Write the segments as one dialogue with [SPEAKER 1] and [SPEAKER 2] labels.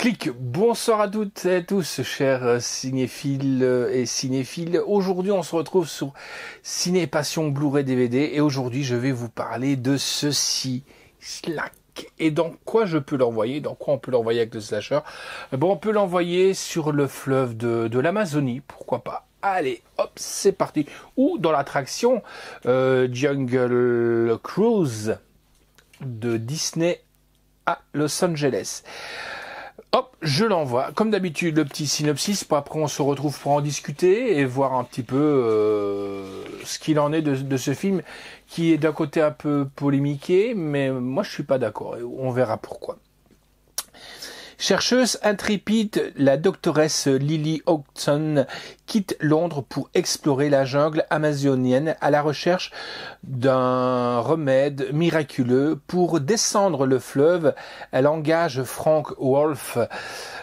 [SPEAKER 1] Clic, bonsoir à toutes et à tous, chers cinéphiles et cinéphiles. Aujourd'hui, on se retrouve sur Ciné Passion Blu-ray DVD et aujourd'hui, je vais vous parler de ceci, Slack. Et dans quoi je peux l'envoyer? Dans quoi on peut l'envoyer avec le slasher? Bon, on peut l'envoyer sur le fleuve de l'Amazonie, pourquoi pas. Allez, hop, c'est parti. Ou dans l'attraction Jungle Cruise de Disney à Los Angeles. Hop, je l'envoie. Comme d'habitude, le petit synopsis, pour après on se retrouve pour en discuter et voir un petit peu ce qu'il en est de ce film qui est d'un côté un peu polémiqué, mais moi je suis pas d'accord et on verra pourquoi. Chercheuse intrépide, la doctoresse Lily Hodgson quitte Londres pour explorer la jungle amazonienne à la recherche d'un remède miraculeux. Pour descendre le fleuve, elle engage Frank Wolf,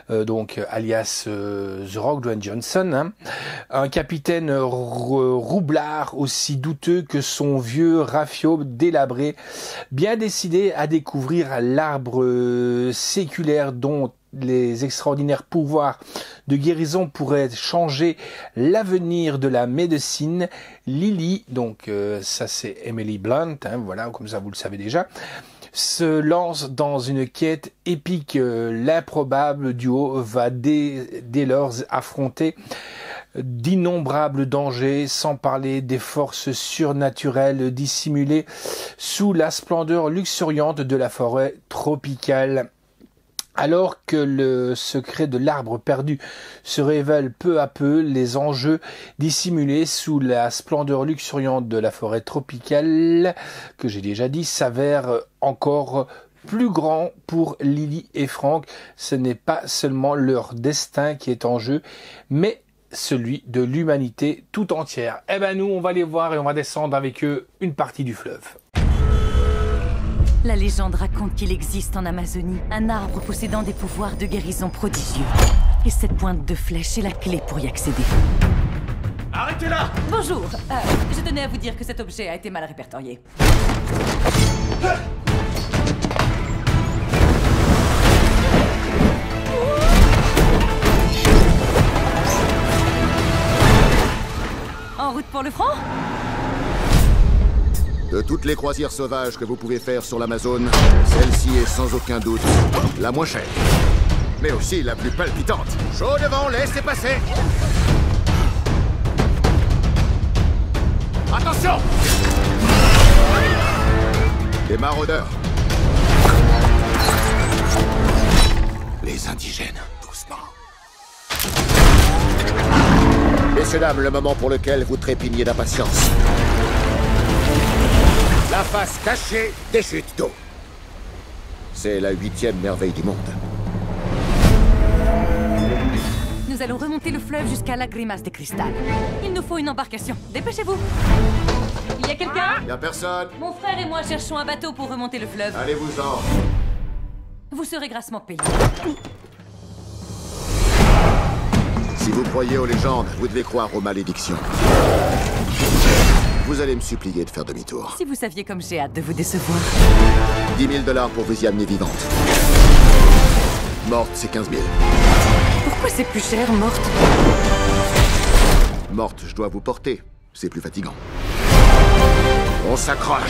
[SPEAKER 1] donc alias The Rock Dwayne Johnson, un capitaine roublard aussi douteux que son vieux rafio délabré, bien décidé à découvrir l'arbre séculaire dont les extraordinaires pouvoirs de guérison pourraient changer l'avenir de la médecine. Lily, donc ça c'est Emily Blunt, voilà, comme ça vous le savez déjà, se lance dans une quête épique. L'improbable duo va dès lors affronter d'innombrables dangers, sans parler des forces surnaturelles dissimulées sous la splendeur luxuriante de la forêt tropicale. Alors que le secret de l'arbre perdu se révèle peu à peu, les enjeux dissimulés sous la splendeur luxuriante de la forêt tropicale, que j'ai déjà dit, s'avèrent encore plus grands pour Lily et Frank. Ce n'est pas seulement leur destin qui est en jeu, mais celui de l'humanité tout entière. Eh ben nous, on va les voir et on va descendre avec eux une partie du fleuve.
[SPEAKER 2] La légende raconte qu'il existe en Amazonie un arbre possédant des pouvoirs de guérison prodigieux. Et cette pointe de flèche est la clé pour y accéder.
[SPEAKER 3] Arrêtez là!
[SPEAKER 2] Bonjour, je tenais à vous dire que cet objet a été mal répertorié. En route pour le front?
[SPEAKER 3] De toutes les croisières sauvages que vous pouvez faire sur l'Amazone, celle-ci est sans aucun doute la moins chère. Mais aussi la plus palpitante. Chaud devant, laissez passer! Attention! Des maraudeurs. Les indigènes, doucement. Messieurs, dames, le moment pour lequel vous trépigniez d'impatience. La face cachée des chutes d'eau. C'est la 8e merveille du monde.
[SPEAKER 2] Nous allons remonter le fleuve jusqu'à la grimace des cristal. Il nous faut une embarcation. Dépêchez-vous. Il y a quelqu'un?
[SPEAKER 3] Y'a personne.
[SPEAKER 2] Mon frère et moi cherchons un bateau pour remonter le fleuve.
[SPEAKER 3] Allez-vous-en.
[SPEAKER 2] Vous serez grassement payé.
[SPEAKER 3] Si vous croyez aux légendes, vous devez croire aux malédictions. Vous allez me supplier de faire demi-tour.
[SPEAKER 2] Si vous saviez comme j'ai hâte de vous décevoir.
[SPEAKER 3] 10 000 $ pour vous y amener vivante. Morte, c'est 15 000.
[SPEAKER 2] Pourquoi c'est plus cher, morte?
[SPEAKER 3] Morte, je dois vous porter. C'est plus fatigant. On s'accroche.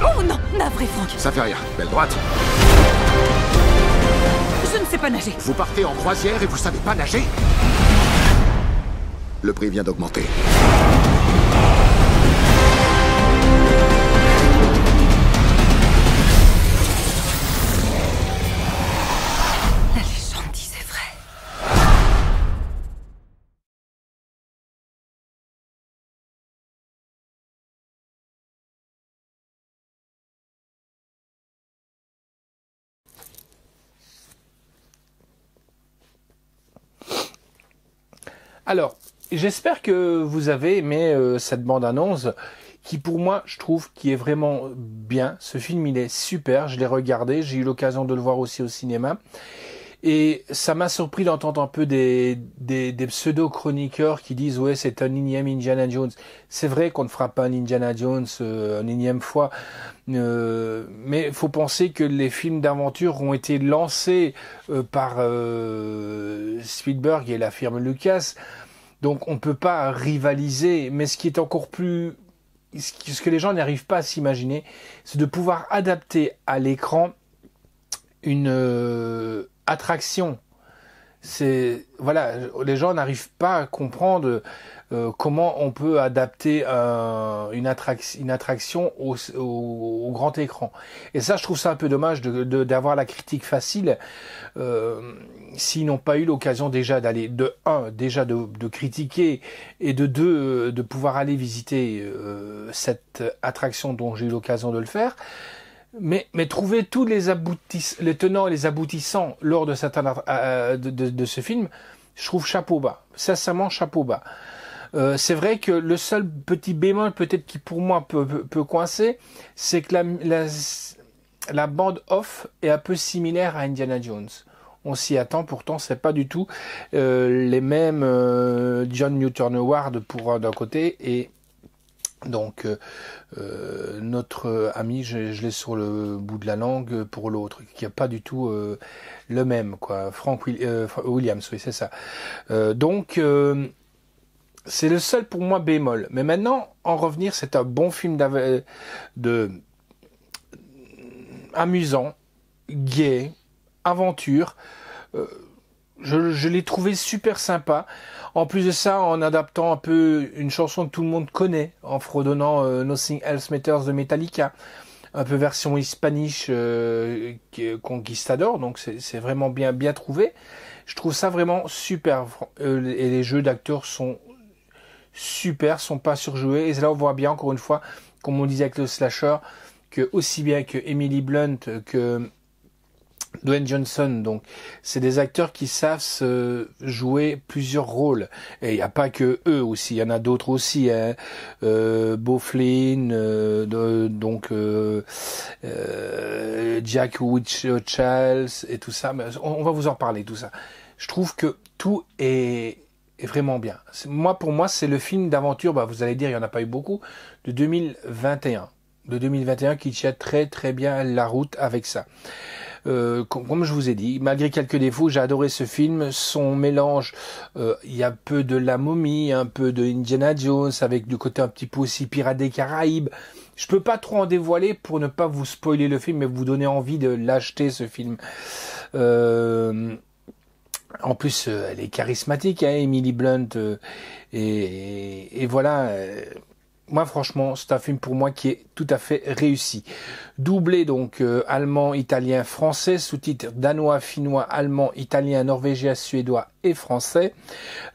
[SPEAKER 2] Oh non, navré, Franck.
[SPEAKER 3] Ça fait rien. Belle droite.
[SPEAKER 2] Je ne sais pas nager.
[SPEAKER 3] Vous partez en croisière et vous savez pas nager? Le prix vient d'augmenter.
[SPEAKER 2] La légende dit c'est vrai.
[SPEAKER 1] Alors, j'espère que vous avez aimé cette bande-annonce qui, pour moi, je trouve qui est vraiment bien. Ce film, il est super. Je l'ai regardé. J'ai eu l'occasion de le voir aussi au cinéma. Et ça m'a surpris d'entendre un peu des pseudo-chroniqueurs qui disent ouais c'est un énième Indiana Jones. C'est vrai qu'on ne fera pas un Indiana Jones une énième fois, mais il faut penser que les films d'aventure ont été lancés par Spielberg et la firme Lucas, donc on peut pas rivaliser. Mais ce qui est encore plus, ce que les gens n'arrivent pas à s'imaginer, c'est de pouvoir adapter à l'écran une attraction. C'est voilà, les gens n'arrivent pas à comprendre comment on peut adapter une attraction au grand écran. Et ça, je trouve ça un peu dommage d'avoir la critique facile s'ils n'ont pas eu l'occasion déjà d'aller de critiquer, et de deux de pouvoir aller visiter cette attraction dont j'ai eu l'occasion de le faire. Mais trouver tous les tenants et les aboutissants lors de ce film, je trouve chapeau bas. Sincèrement, chapeau bas. C'est vrai que le seul petit bémol peut-être qui pour moi peut coincer, c'est que la bande off est un peu similaire à Indiana Jones. On s'y attend, pourtant c'est pas du tout les mêmes John Newton-Howard pour d'un côté, et donc notre ami, je l'ai sur le bout de la langue pour l'autre, qui a pas du tout le même, quoi. Frank Williams, oui c'est ça. Donc c'est le seul pour moi bémol. Mais maintenant, en revenir, c'est un bon film amusant, gai, aventure. Je l'ai trouvé super sympa. En plus de ça, en adaptant un peu une chanson que tout le monde connaît, en fredonnant Nothing Else Matters de Metallica, un peu version hispaniche Conquistador, donc c'est vraiment bien trouvé. Je trouve ça vraiment super. Et les jeux d'acteurs sont super, sont pas surjoués. Et là, on voit bien, encore une fois, comme on disait avec le slasher, que aussi bien que Emily Blunt que Dwayne Johnson, donc c'est des acteurs qui savent jouer plusieurs rôles, et il n'y a pas que eux aussi, il y en a d'autres aussi, hein. Beau Flynn, Jack Whitchels et tout ça, mais on va vous en parler, tout ça. Je trouve que tout est vraiment bien. Pour moi, c'est le film d'aventure, vous allez dire, il n'y en a pas eu beaucoup, de 2021. De 2021 qui tient très très bien la route avec ça. Comme je vous ai dit, malgré quelques défauts, j'ai adoré ce film. Son mélange, il y a un peu de La Momie, un peu de Indiana Jones, avec du côté un petit peu aussi Pirates des Caraïbes. Je peux pas trop en dévoiler pour ne pas vous spoiler le film et vous donner envie de l'acheter, ce film. En plus, elle est charismatique, hein, Emily Blunt, et voilà. Moi, franchement, c'est un film pour moi qui est tout à fait réussi. Doublé donc allemand, italien, français, sous-titres danois, finnois, allemand, italien, norvégien, suédois et français.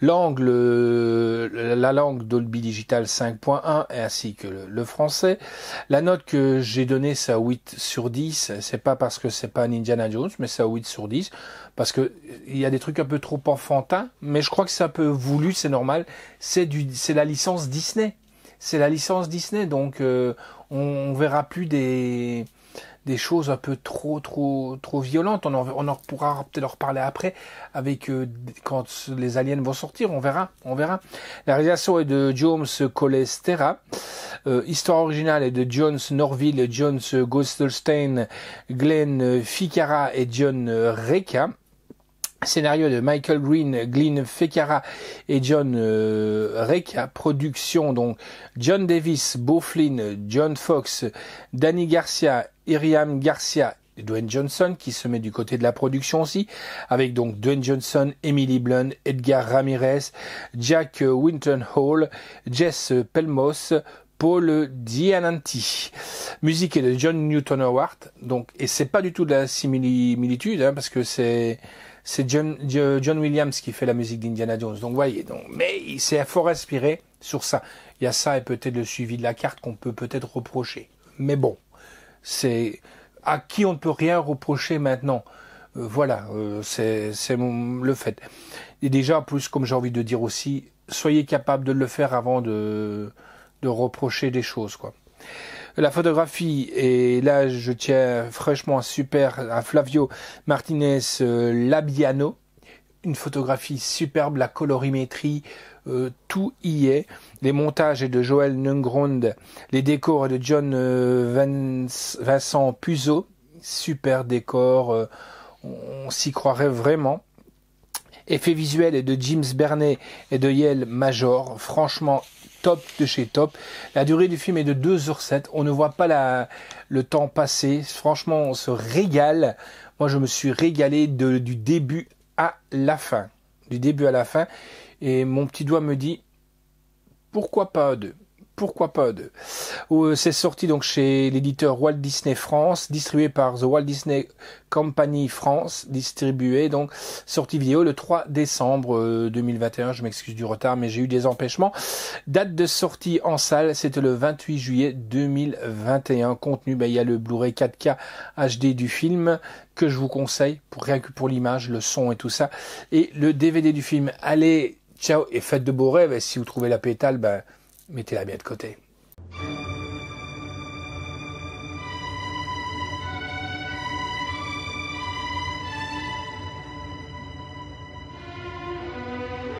[SPEAKER 1] La langue Dolby Digital 5.1 ainsi que le français. La note que j'ai donnée, c'est à 8 sur 10. C'est pas parce que c'est pas un Indiana Jones, mais c'est à 8 sur 10. Parce que il y a des trucs un peu trop enfantins, mais je crois que c'est un peu voulu, c'est normal. C'est la licence Disney. C'est la licence Disney, donc on verra plus des choses un peu trop violentes. On en pourra peut-être en reparler après, avec quand les aliens vont sortir, on verra. La réalisation est de Jaume Collet-Sterra. Histoire originale est de Jones Norville, Jones Gostelstein, Glenn Ficarra et John Reca. Scénario de Michael Green, Glenn Ficarra et John Reca. Production donc John Davis, Beau Flynn, John Fox, Danny Garcia, Iriam Garcia et Dwayne Johnson qui se met du côté de la production aussi, avec donc Dwayne Johnson, Emily Blunt, Edgar Ramirez, Jack Winton Hall, Jess Pelmos, Paul Diananti. Musique est de John Newton-Howard, donc, et c'est pas du tout de la similitude, hein, parce que c'est John Williams qui fait la musique d'Indiana Jones. Donc, voyez, mais c'est fort inspiré sur ça. Il y a ça et peut-être le suivi de la carte qu'on peut peut-être reprocher. Mais bon, c'est à qui on ne peut rien reprocher maintenant. Voilà, c'est le fait. Et déjà, plus, comme j'ai envie de dire aussi, soyez capable de le faire avant de reprocher des choses, quoi. La photographie, et là je tiens fraîchement à Flavio Martinez Labiano. Une photographie superbe, la colorimétrie, tout y est. Les montages est de Joël Nungrund, les décors de John Vincent Puzo. Super décor, on s'y croirait vraiment. Effets visuels est de James Bernet et de Yael Major. Franchement, top de chez top. La durée du film est de 2h07. On ne voit pas le temps passer. Franchement, on se régale. Moi, je me suis régalé du début à la fin. Du début à la fin. Et mon petit doigt me dit, pourquoi pas deux? Pourquoi pas deux? C'est sorti donc chez l'éditeur Walt Disney France, distribué par The Walt Disney Company France, distribué donc sortie vidéo le 3 décembre 2021. Je m'excuse du retard, mais j'ai eu des empêchements. Date de sortie en salle, c'était le 28 juillet 2021. Contenu, il y a le Blu-ray 4K HD du film que je vous conseille rien que pour l'image, le son et tout ça, et le DVD du film. Allez, ciao et faites de beaux rêves. Et si vous trouvez la pétale, mettez-la bien de côté.